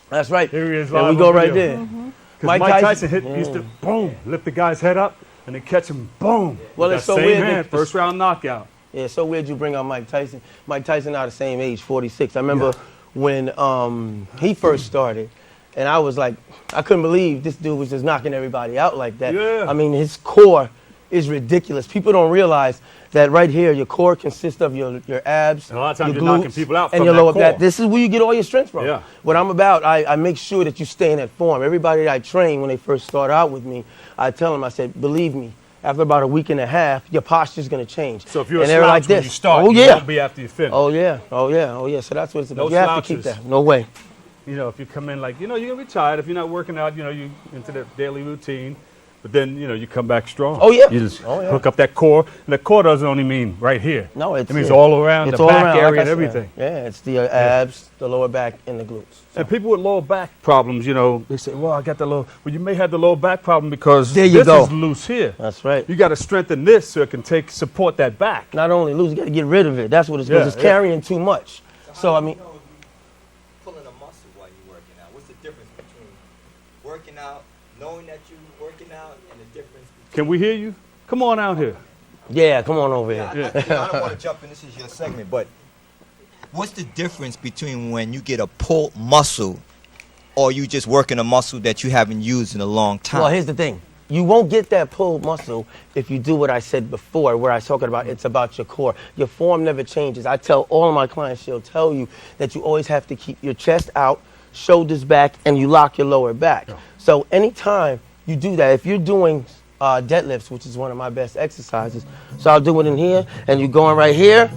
That's right. Here he is. There live we go on right video. there. 'Cause Mike Tyson used to boom, lift the guy's head up and then catch him, boom. Well, With it's that so same weird hand, that- first round knockout. Yeah, it's so weird you bring out Mike Tyson. Mike Tyson now the same age, 46. I remember when he first started, and I was like, I couldn't believe this dude was just knocking everybody out like that. Yeah. I mean, his core is ridiculous. People don't realize that right here, your core consists of your abs, And a lot of times your you're knocking glutes, people out and from your that lower back. core. This is where you get all your strength from. Yeah. What I'm about, I make sure that you stay in that form. Everybody that I train when they first start out with me, I tell them, I said, believe me, after about a week and a half, your posture's going to change. So if you're and a they're slouch like when this. you start, Oh, you yeah. won't be after you finish. Oh, yeah. Oh, yeah. Oh, yeah. So that's what it's about. No You have to keep slouches. that. No way. You know, if you come in like, you know, you're going to be tired. If you're not working out, you know, you into the daily routine. But then, you know, you come back strong. Oh, yeah. You just Oh, yeah. hook up that core. And the core doesn't only mean right here. No, it means all around it's the all back around, area like I and said. everything. Yeah, it's the abs, the lower back, and the glutes. And people with lower back problems, you know, they say, well, I got the low. Well, you may have the lower back problem because There you this go. is loose here. That's right. You got to strengthen this so it can support that back. Not only lose, you got to get rid of it. That's what it's Yeah, because it's yeah. carrying too much. So, I mean, Pulling a muscle while you're working out. What's the difference between working out, knowing that you're working out, and the difference Can we hear you? Come on out here. yeah, come on over here. I don't want to jump in. This is your segment, but what's the difference between when you get a pulled muscle or you just working a muscle that you haven't used in a long time? Well, here's the thing. You won't get that pulled muscle if you do what I said before, where I was talking about it's about your core. Your form never changes. I tell all of my clients, she'll tell you that you always have to keep your chest out, shoulders back, and you lock your lower back. So anytime you do that, if you're doing deadlifts, which is one of my best exercises, so I'll do it in here, and you're going right here,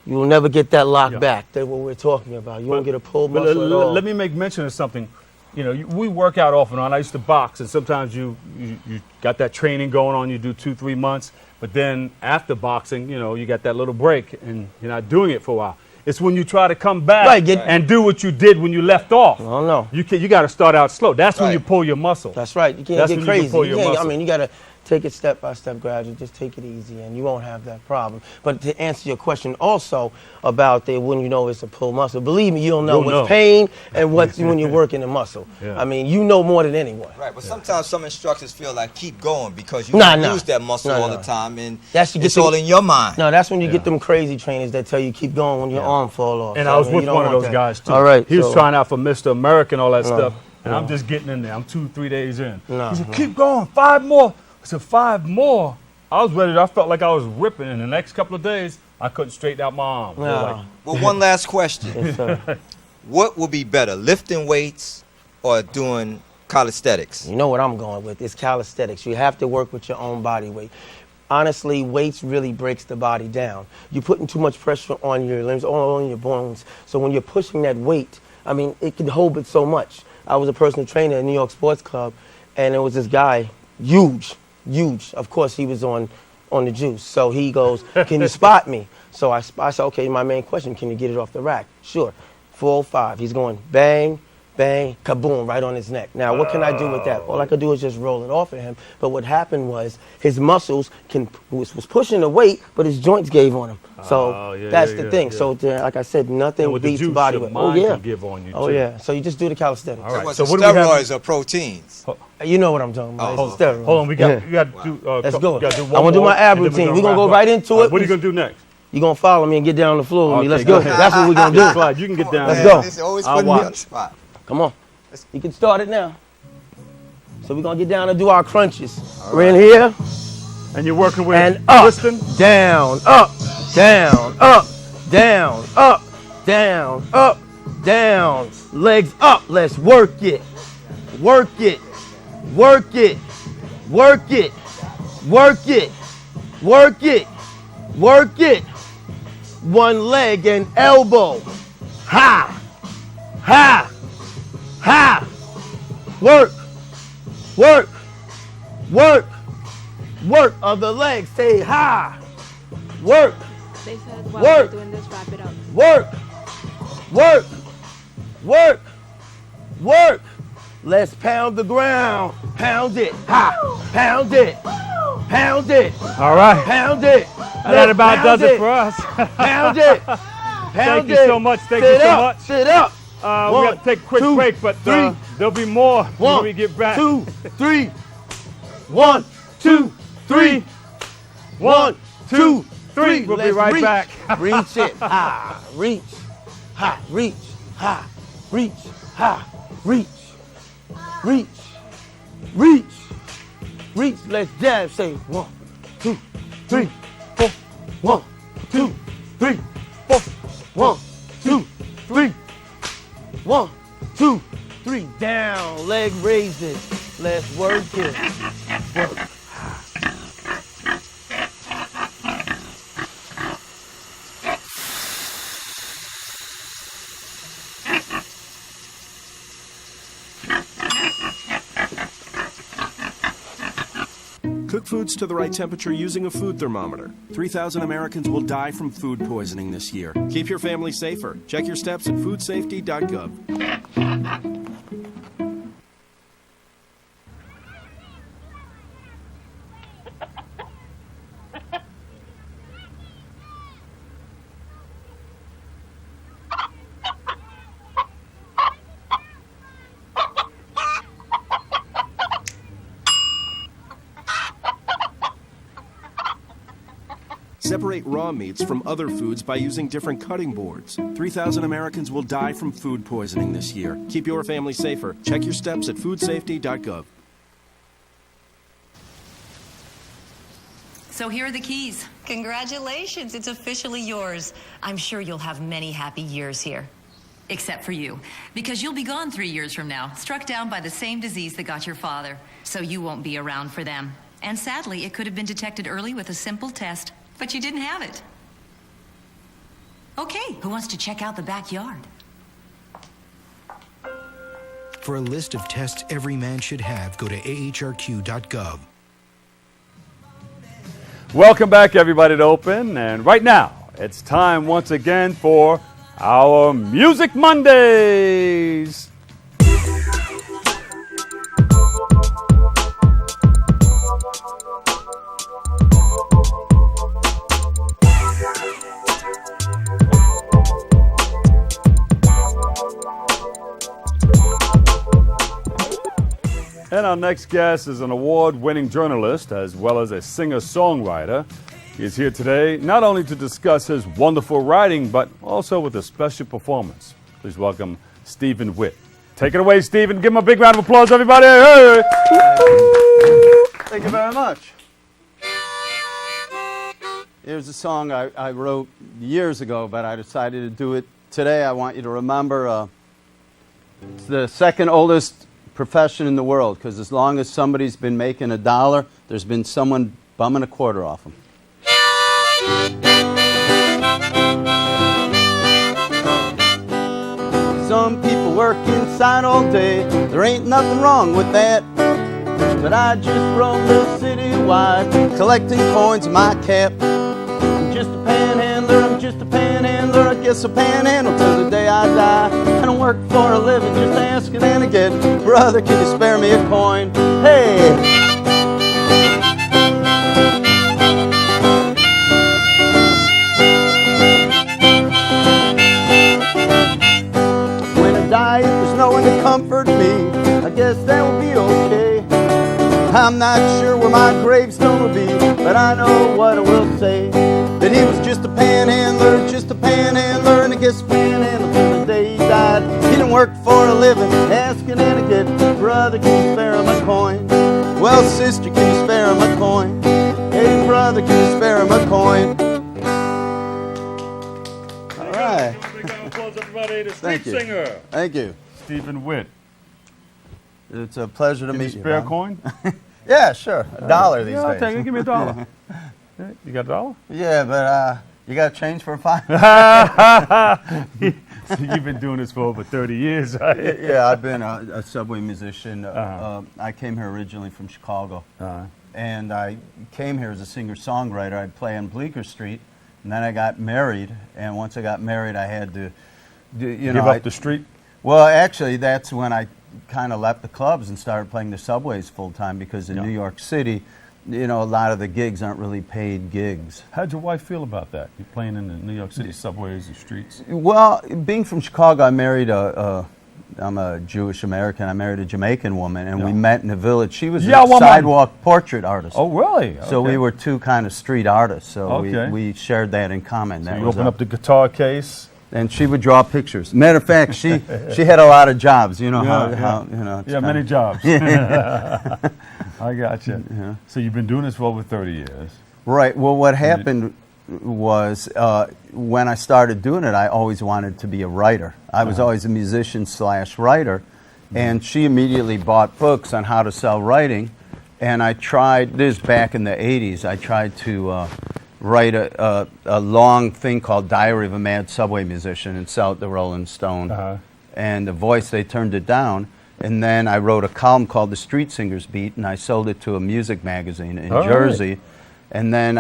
you will never get that lock back. That's what we're talking about. You won't get a pulled But muscle at all. let me make mention of something. You know, we work out off and on. I used to box, and sometimes you got that training going on. You do 2-3 months, but then after boxing, you know, you got that little break, and you're not doing it for a while. It's when you try to come back and do what you did when you left off. Oh no! You got to start out slow. That's when you pull your muscle. That's right. You can't That's get when crazy. You can pull your I muscle. mean, you got to take it step by step, gradually. Just take it easy, and you won't have that problem. But to answer your question also about when you know it's a pull muscle, believe me, you'll know what's pain and what's when you're working the muscle. I mean, you know more than anyone. Right, but sometimes some instructors feel like keep going because you use that muscle all the time, and it's all in your mind. No, that's when you get them crazy trainers that tell you keep going when your arm fall off. And so, I was with one of those guys too. All right, he was trying out for Mr. America and all that stuff, and no. I'm just getting in there. I'm 2-3 days in. No, he said, keep going, 5 more. I said, 5 more. I was ready. I felt like I was ripping. In the next couple of days, I couldn't straighten out my arm. No. Well, one last question. Yes, sir. What would be better, lifting weights or doing calisthenics? You know what I'm going with. It's calisthenics. You have to work with your own body weight. Honestly, weights really breaks the body down. You're putting too much pressure on your limbs, on your bones. So when you're pushing that weight, I mean, it can hold it so much. I was a personal trainer at New York Sports Club, and there was this guy, huge. Of course, he was on the juice. So he goes, can you spot me? So I said, okay, my main question, can you get it off the rack? Sure. 405. He's going bang, bang, kaboom, right on his neck. Now, what can I do with that? All I could do is just roll it off of him. But what happened was his muscles was pushing the weight, but his joints gave on him. So that's the thing. So like I said, nothing beats body weight. Can give on you too. Yeah. So you just do the calisthenics. All right. So what steroids or proteins? You know what I'm talking about. Hold on. We got to do. Let's go. I'm going to do my ab routine. We're going to go right into it. What are you going to do next? You're going to follow me and get down on the floor with me. Let's go. That's what we're going to do. Slide. You can get down. Let's go. It's always putting me on the spot. Come on. You can start it now. So we're going to get down and do our crunches. We're in here. And you're working with and up, Kristen? Down, up, down, up, down, up, down, up, down. Legs up. Let's work it. Work it. Work it. Work it. Work it. Work it. Work it. One leg and elbow. Ha. Ha. Ha. Work. Work. Work. Work of the leg. Say ha. Work. They said while work. we're doing this, wrap it up. Work. Work. Work. Work. Let's pound the ground. Pound it. Ha. Pound it. Pound it. All right. Pound it. That about does it for us. Pound it. Pound Thank it. you so much. Thank you so much. Sit up. We got to take a quick break, but there'll be more when we get back. 1, 2, 3. 1, 2, 3. 1, 2, 3. We'll be right back. Reach it. Ha. Reach. Ha. Reach. Ha. Reach. Ha. Reach. Reach. Reach. Reach. Let's jab. Say 1, 2, 3, 4. 1, 2, 3, 4. 1, 2, 3. 1, 2, 3. Down. Leg raises. Let's work it. Work. Cook foods to the right temperature using a food thermometer. 3,000 Americans will die from food poisoning this year. Keep your family safer. Check your steps at foodsafety.gov. Separate raw meats from other foods by using different cutting boards. 3,000 Americans will die from food poisoning this year. Keep your family safer. Check your steps at foodsafety.gov. So here are the keys. Congratulations, it's officially yours. I'm sure you'll have many happy years here. Except for you, because you'll be gone 3 years from now, struck down by the same disease that got your father. So you won't be around for them. And sadly, it could have been detected early with a simple test. But you didn't have it. Okay, who wants to check out the backyard? For a list of tests every man should have, go to ahrq.gov. Welcome back, everybody, to Open. And right now, it's time once again for our Music Mondays. our next guest is an award-winning journalist as well as a singer-songwriter. He is here today not only to discuss his wonderful writing, but also with a special performance. Please welcome Stephen Witt. Take it away, Stephen. Give him a big round of applause, everybody. Hey! Thank you very much. Here's a song I wrote years ago, but I decided to do it today. I want you to remember it's the second oldest profession in the world, because as long as somebody's been making $1, there's been someone bumming a quarter off them. Some people work inside all day, there ain't nothing wrong with that. But I just roam the city wide, collecting coins in my cap. I'm just a panhandler, I'm just a panhandler, I guess I'll panhandle till the day I die. I don't work for a living, just asking and again, brother, can you spare me a coin? Hey! If there's no one to comfort me, I guess that will be okay. I'm not sure where my gravestone will be, but I know what I will say. That he was just a panhandler, and I guess a panhandler till the day he died. He didn't work for a living, asking and again, brother, can you spare him a coin? Well, sister, can you spare him a coin? Hey, brother, can you spare him a coin? All right. Everybody, the Thank street you. singer. Thank you. Stephen Witt. It's a pleasure to meet you. Spare a Bob. coin? Yeah, sure. $1 these yeah, I'll days. take it. Give me $1. Yeah, you got $1? Yeah, but you got change for a $5? So you've been doing this for over 30 years, right? Yeah, I've been a subway musician. I came here originally from Chicago. And I came here as a singer-songwriter. I'd play on Bleecker Street. And then I got married. And once I got married, I had to give up the street? Well, actually, that's when I kind of left the clubs and started playing the subways full-time, because in New York City, a lot of the gigs aren't really paid gigs. How'd your wife feel about that? You playing in the New York City subways and streets? Well, being from Chicago, I married I'm a Jewish American. I married a Jamaican woman, and we met in the village. She was a sidewalk portrait artist. Oh, really? So Okay. we were two kind of street artists. So Okay. we shared that in common. So that you was open up the guitar case? and she would draw pictures. Matter of fact, she had a lot of jobs. You know many jobs. Yeah. I got you. Yeah. So you've been doing this for over 30 years. Right. Well, what happened was when I started doing it, I always wanted to be a writer. I was always a musician / writer, and she immediately bought books on how to sell writing. And I tried, this back in the 80s, I tried to write a long thing called Diary of a Mad Subway Musician and sell it to Rolling Stone. And The Voice, they turned it down. And then I wrote a column called The Street Singers Beat, and I sold it to a music magazine in Jersey. Right. And then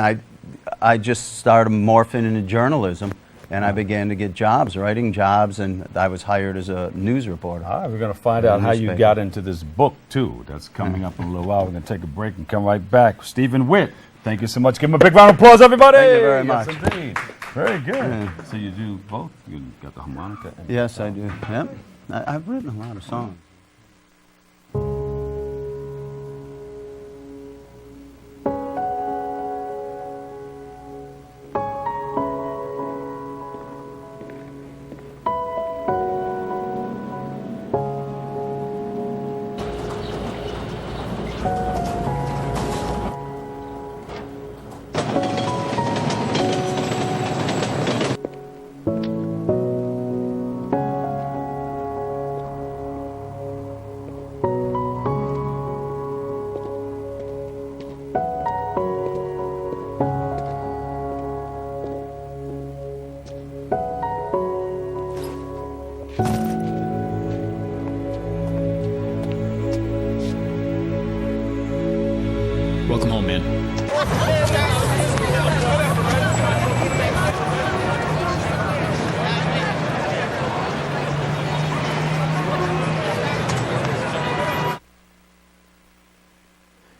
I just started morphing into journalism, and I began to get jobs, writing jobs, and I was hired as a news reporter. All right, we're going to find out how you got into this book, too. That's coming up in a little while. We're going to take a break and come right back. Stephen Witt, thank you so much. Give him a big round of applause, everybody. Thank you very much. Yes, indeed. Very good. So you do both? You got the harmonica? And yes, I do. Yep. I've written a lot of songs. Welcome home, man.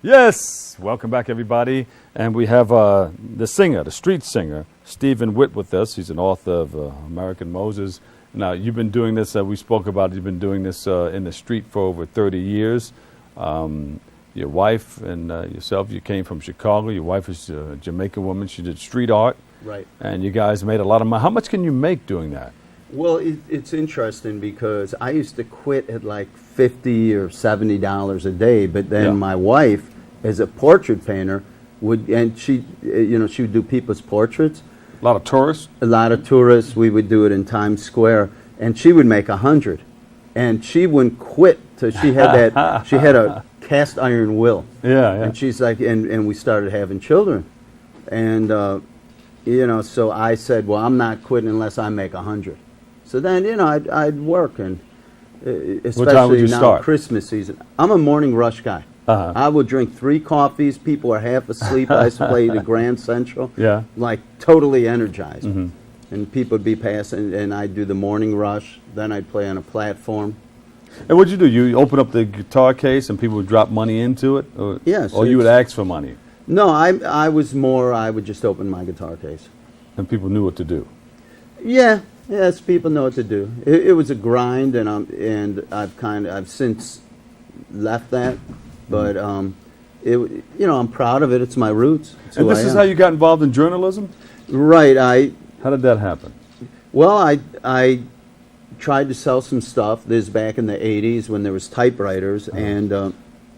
Yes, welcome back, everybody. And we have the singer, the street singer, Stephen Witt with us. He's an author of American Moses. Now, you've been doing this, we spoke about it, you've been doing this in the street for over 30 years. Your wife and yourself, you came from Chicago. Your wife is a Jamaican woman. She did street art. Right. And you guys made a lot of money. How much can you make doing that? Well, it's interesting because I used to quit at like $50 or $70 a day, but then my wife, as a portrait painter, and she would do people's portraits. A lot of tourists? A lot of tourists. We would do it in Times Square, and she would make 100. And she wouldn't quit till she had that, she had a cast iron will. Yeah. And she's like, and we started having children. And, so I said, well, I'm not quitting unless I make 100. So then, I'd work, and especially what time would you now start? Christmas season. I'm a morning rush guy. I will drink 3 coffees. People are half asleep. I used to play the Grand Central. Yeah. Like totally energized. And people would be passing, and I'd do the morning rush. Then I'd play on a platform. And what'd you do? You open up the guitar case and people would drop money into it? Or, Yes. Or you would ask for money? No, I would just open my guitar case. And people knew what to do? Yeah. Yes, people know what to do. It was a grind, and I've since left that. But I'm proud of it. It's my roots. It's And who this I is am. how you got involved in journalism? Right. How did that happen? Well, I tried to sell some stuff. This is back in the 80s when there was typewriters, and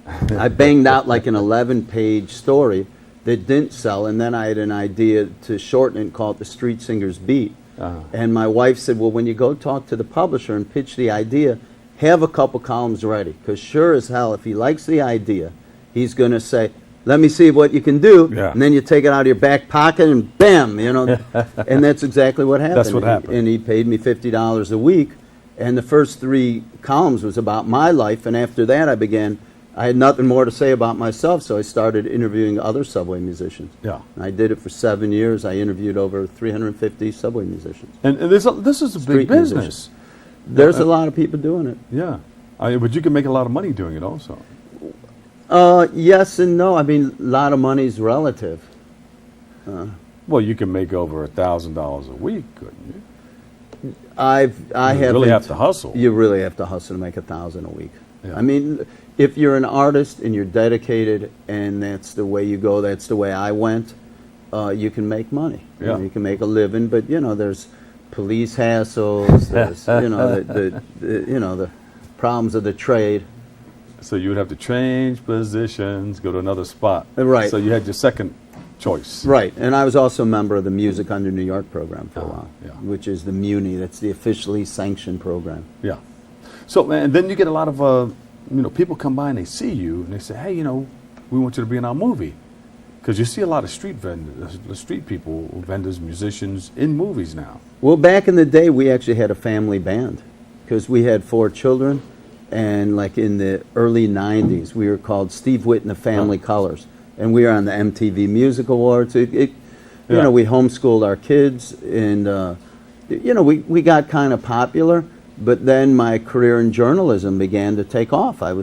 I banged out like an 11-page story that didn't sell, and then I had an idea to shorten it and call it the Street Singers Beat. And my wife said, well, when you go talk to the publisher and pitch the idea, have a couple columns ready, because sure as hell, if he likes the idea, he's going to say, let me see what you can do, and then you take it out of your back pocket and bam, and that's exactly what happened. That's what happened. And he paid me $50 a week, and the first 3 columns was about my life, and after that I had nothing more to say about myself, so I started interviewing other Subway musicians. Yeah. And I did it for 7 years. I interviewed over 350 Subway musicians. And this is a big Street business. musicians. There's a lot of people doing it. Yeah. But you can make a lot of money doing it also. Yes and no. I mean, a lot of money's relative. Well, you can make over $1,000 a week, couldn't you? I really have to hustle. You really have to hustle to make $1,000 a week. Yeah. I mean, if you're an artist and you're dedicated, and that's the way you go, that's the way I went, you can make money. Yeah. You can make a living, but there's police hassles. There's the problems of the trade. So you would have to change positions, go to another spot. Right. So you had your second choice. Right, and I was also a member of the Music Under New York program for a while, yeah. which is the MUNI. That's the officially sanctioned program. Yeah. So, and then you get a lot of, people come by and they see you and they say, hey, we want you to be in our movie. Because you see a lot of street people, vendors, musicians in movies now. Well, back in the day, we actually had a family band because we had 4 children. And like in the early 90s, we were called Steve Witt and the Family Colors. And we were on the MTV Music Awards. We homeschooled our kids. And, we got kind of popular. But then my career in journalism began to take off. I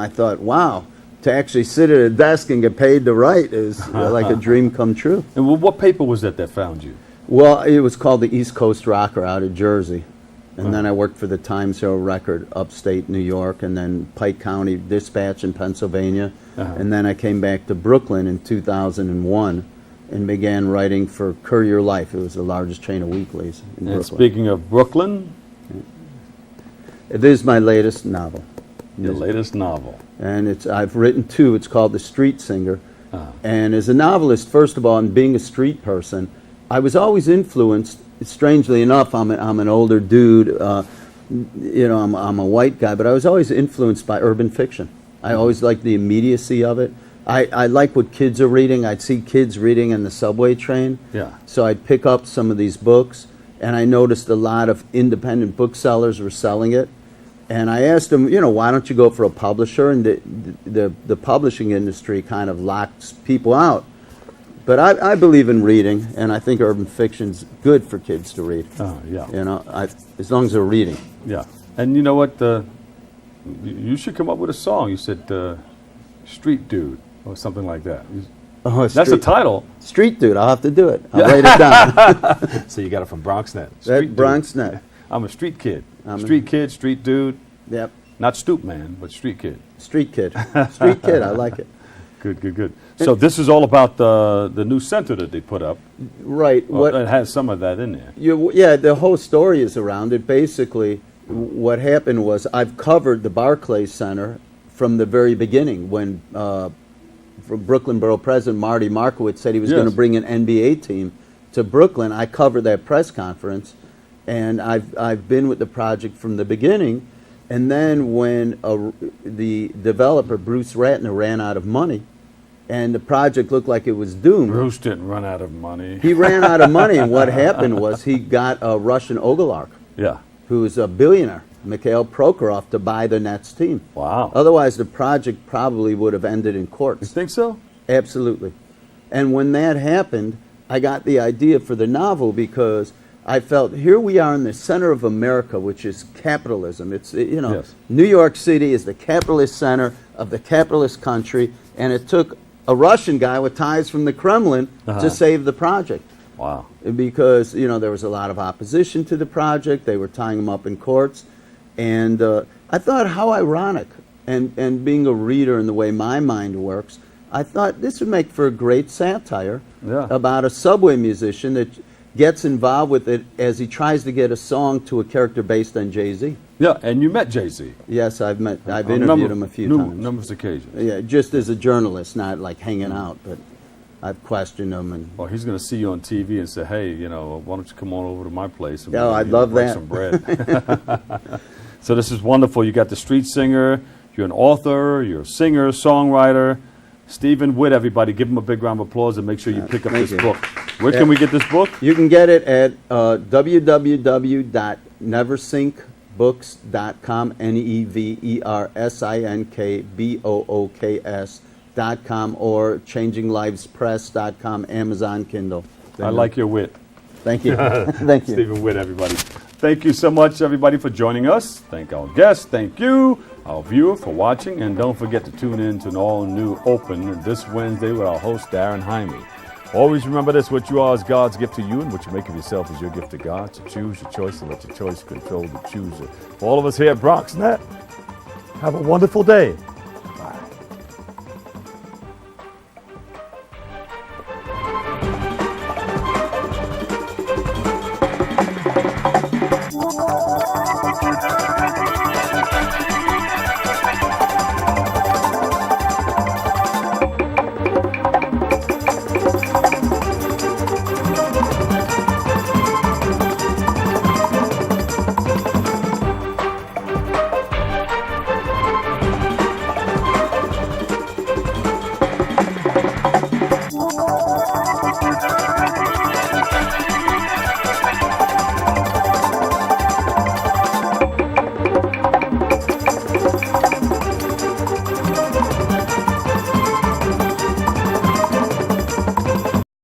thought, wow, to actually sit at a desk and get paid to write is like a dream come true. And what paper was that found you? Well, it was called the East Coast Rocker out of Jersey. And then I worked for the Times Herald Record, upstate New York, and then Pike County Dispatch in Pennsylvania. And then I came back to Brooklyn in 2001 and began writing for Courier Life. It was the largest chain of weeklies in Brooklyn. Speaking of Brooklyn? It is my latest novel. Your latest novel. And I've written 2. It's called The Street Singer. And as a novelist, first of all, and being a street person, I was always influenced. Strangely enough, I'm an older dude. I'm a white guy, but I was always influenced by urban fiction. I always liked the immediacy of it. I like what kids are reading. I'd see kids reading in the subway train. Yeah. So I'd pick up some of these books, and I noticed a lot of independent booksellers were selling it. And I asked them, why don't you go for a publisher? And the publishing industry kind of locks people out. But I believe in reading, and I think urban fiction's good for kids to read. Yeah. As long as they're reading. Yeah. And you know what? You should come up with a song. You said Street Dude or something like that. That's a title. Street Dude. I'll have to do it. I'll write it down. So you got it from BronxNet. BronxNet. I'm a street kid. Street kid, street dude. Yep. Not stoop man, but street kid. Street kid. Street kid, I like it. Good. So this is all about the new center that they put up. Right. Well, it has some of that in there. Yeah, the whole story is around it. Basically, what happened was I've covered the Barclays Center from the very beginning when from Brooklyn Borough President Marty Markowitz said he was going to bring an NBA team to Brooklyn. I covered that press conference, and I've been with the project from the beginning. And then when the developer, Bruce Ratner, ran out of money, and the project looked like it was doomed. Bruce didn't run out of money. He ran out of money, and what happened was he got a Russian oligarch, who's a billionaire, Mikhail Prokhorov, to buy the Nets team. Wow. Otherwise, the project probably would have ended in courts. You think so? Absolutely. And when that happened, I got the idea for the novel because I felt here we are in the center of America, which is capitalism. It's, New York City is the capitalist center of the capitalist country, and it took a Russian guy with ties from the Kremlin to save the project. Wow. Because, there was a lot of opposition to the project. They were tying him up in courts. And I thought, how ironic. And being a reader in the way my mind works, I thought this would make for a great satire about a subway musician that gets involved with it as he tries to get a song to a character based on Jay-Z. Yeah, and you met Jay-Z. Yes, I've interviewed him a few times. Numerous occasions. Yeah, just as a journalist, not like hanging out, but I've questioned him. And well, he's going to see you on TV and say, hey, why don't you come on over to my place and I'd love break that. some bread. So this is wonderful. You got the street singer, you're an author, you're a singer, songwriter. Stephen Witt, everybody, give him a big round of applause and make sure you pick up this book. Where can we get this book? You can get it at www.neversinkbooks.com, NEVERSINKBOOKS.com, or changinglivespress.com, Amazon Kindle. I like your wit. Thank you. Thank you. Stephen Witt, everybody. Thank you so much, everybody, for joining us. Thank our guests. Thank you, our viewer, for watching. And don't forget to tune in to an all-new Open this Wednesday with our host, Darren Jaime. Always remember this: what you are is God's gift to you, and what you make of yourself is your gift to God. So choose your choice and let your choice control the chooser. For all of us here at BronxNet, have a wonderful day.